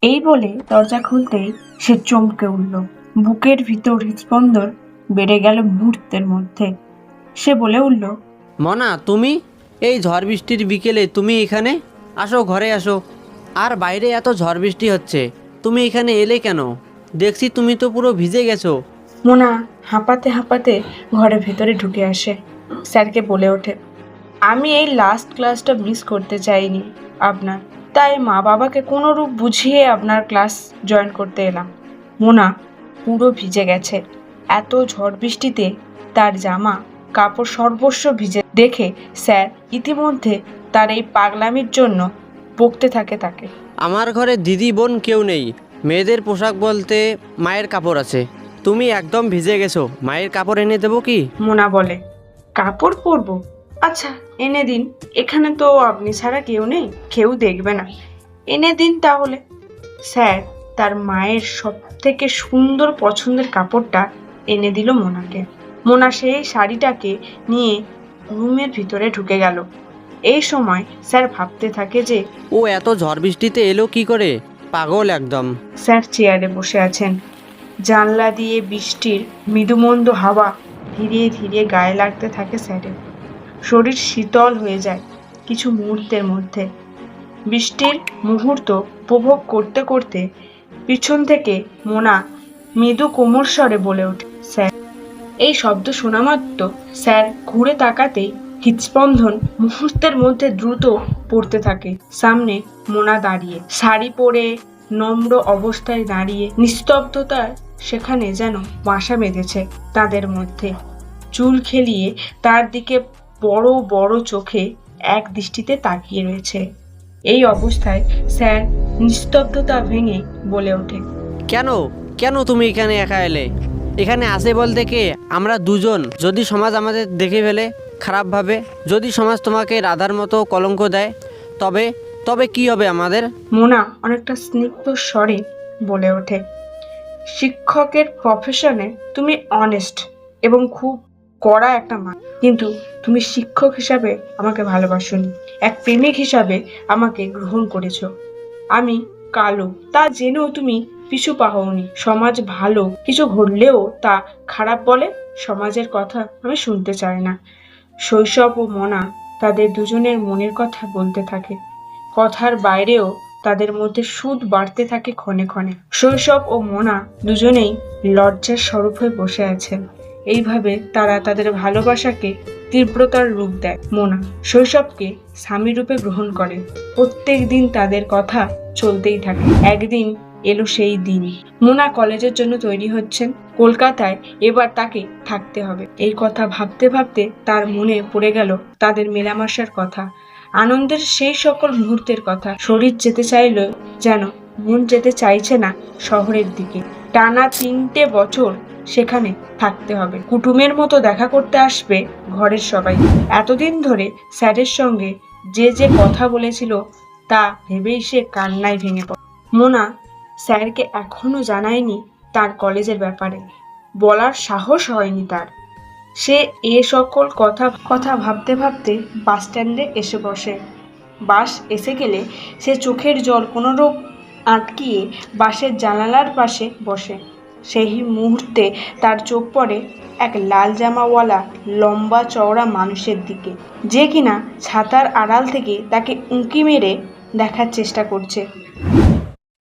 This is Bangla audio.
এই বলে দরজা খুলতেই সে চমকে উঠল। বুকের ভিতর হৃৎস্পন্দন বেড়ে গেল মুহূর্তের মধ্যে। সে বলে উঠল, মনা, তুমি এই ঝড় বৃষ্টির বিকেলে তুমি এখানে? আসো, ঘরে আসো। আর বাইরে এত ঝড় বৃষ্টি হচ্ছে, তুমি এখানে এলে কেন? দেখছি তুমি তো পুরো ভিজে গেছো। মোনা হাঁপাতে হাঁপাতে ঘরের ভেতরে ঢুকে আসে। স্যারকে বলে ওঠে, আমি এই লাস্ট ক্লাসটা মিস করতে চাইনি আপনার, তাই মা বাবাকে কোনো রূপ বুঝিয়ে আপনার ক্লাস জয়েন করতে এলাম। মোনা পুরো ভিজে গেছে। এত ঝড় বৃষ্টিতে তার জামা কাপড় সর্বস্ব ভিজে দেখে স্যার ইতিমধ্যে তার এই পাগলামির জন্য বকতে থাকে তাকে। আমার ঘরে দিদি বোন কেউ নেই। মেয়েদের পোশাক বলতে মায়ের কাপড় আছে। তুমি একদম ভিজে গেছো, মায়ের কাপড় এনে দেবো কি? মোনা বলে, কাপড় পরবো? আচ্ছা এনে দিন, এখানে তো আপনি ছাড়া কেউ নেই, কেউ দেখবে না, এনে দিন তাহলে। স্যার তার মায়ের সব থেকে সুন্দর পছন্দের কাপড়টা এনে দিল মোনাকে। মোনা সেই শাড়িটাকে নিয়ে রুমের ভিতরে ঢুকে গেল। এই সময় স্যার ভাবতে থাকে যে ও এত ঝড় বৃষ্টিতে এলো কি করে? পাগল একদম। স্যার চেয়ারে বসে আছেন। জানলা দিয়ে বৃষ্টির মৃদুমন্দ হাওয়া ধীরে ধীরে গায়ে লাগতে থাকে স্যারের। শরীর শীতল হয়ে যায় কিছু মুহূর্তের মধ্যে। বৃষ্টির মুহূর্ত উপভোগ করতে করতে পিছন থেকে মোনা মৃদু কোমল স্বরে বলে ওঠে, স্যার। এই শব্দ শোনা মাত্র স্যার ঘুরে তাকাতেই হৃৎস্পন্দন মুহূর্তের মধ্যে দ্রুত পড়তে থাকে। সামনে মোনা দাঁড়িয়ে, শাড়ি পরে নম্র অবস্থায় দাঁড়িয়ে, নিস্তব্ধতার সেখানে যেন বাসা বেঁধেছে তাদের মধ্যে। চুল খেলিয়ে তার দিকে বড় বড় চোখে এক দৃষ্টিতে তাকিয়ে রয়েছে। এই অবস্থায় স্যার নিস্তব্ধতা ভেঙে বলে ওঠে, কেন কেন তুমি এখানে একা এলে? এখানে আসে বলতে কে? আমরা দুজন। যদি সমাজ আমাদের দেখে ফেলে খারাপভাবে, যদি সমাজ তোমাকে রাধার মতো কলঙ্ক দেয়, তবে তবে কি হবে আমাদের? মোনা অনেকটা স্নিগ্ধ স্বরে বলে ওঠে, শিক্ষকের প্রফেশনে তুমি অনেস্ট এবং খুব কড়া একটা মানুষ, কিন্তু তুমি শিক্ষক হিসাবে আমাকে ভালোবাসোনি, এক প্রেমিক হিসাবে আমাকে গ্রহণ করেছো। আমি কালো তা জেনেও তুমি পিছু পাওনি। সমাজ ভালো কিছু ঘটলেও তা খারাপ বলে। সমাজের কথা আমি শুনতে চাই না। শৈশব ও মোনা তাদের দুজনের মনের কথা বলতে থাকে। কথার বাইরেও তাদের মধ্যে সুদ বাড়তে থাকে ক্ষণে ক্ষণে। শৈশব ও মোনা দুজনেই লজ্জার স্বরূপ হয়ে বসে আছেন। এইভাবে তারা তাদের ভালোবাসাকে তীব্রতার রূপ দেয়। মোনা শৈশবকে স্বামী রূপে গ্রহণ করে। প্রত্যেক দিন তাদের কথা চলতেই থাকে। একদিন এলো সেই দিন। মোনা কলেজের জন্য তৈরি হচ্ছেন কলকাতায়। এবার তাকে থাকতে হবে। এই কথা ভাবতে ভাবতে তার মনে পড়ে গেল তাদের মেলামেশার কথা, আনন্দের সেই সকল মুহূর্তের কথা। শরীর যেতে চাইল, যেন মন যেতে চাইছে না শহরের দিকে। টানা 3টে বছর সেখানে থাকতে হবে। কুটুমের মতো দেখা করতে আসবে ঘরের সবাই। এতদিন ধরে স্যারের সঙ্গে যে যে কথা বলেছিল তা ভেবেই সে কান্নায় ভেঙে পড়ে। মোনা স্যারকে এখনো জানায়নি তার কলেজের ব্যাপারে, বলার সাহস হয়নি তার। সে এ সকল কথা ভাবতে ভাবতে বাস স্ট্যান্ডে এসে বসে। বাস এসে গেলে সে চোখের জল কোনোরূপ আটকিয়ে বাসের জানালার পাশে বসে। সেই মুহূর্তে তার চোখ পড়ে এক লাল জামাওয়ালা লম্বা চওড়া মানুষের দিকে, যে কিনা ছাতার আড়াল থেকে তাকে উঁকি মেরে দেখার চেষ্টা করছে।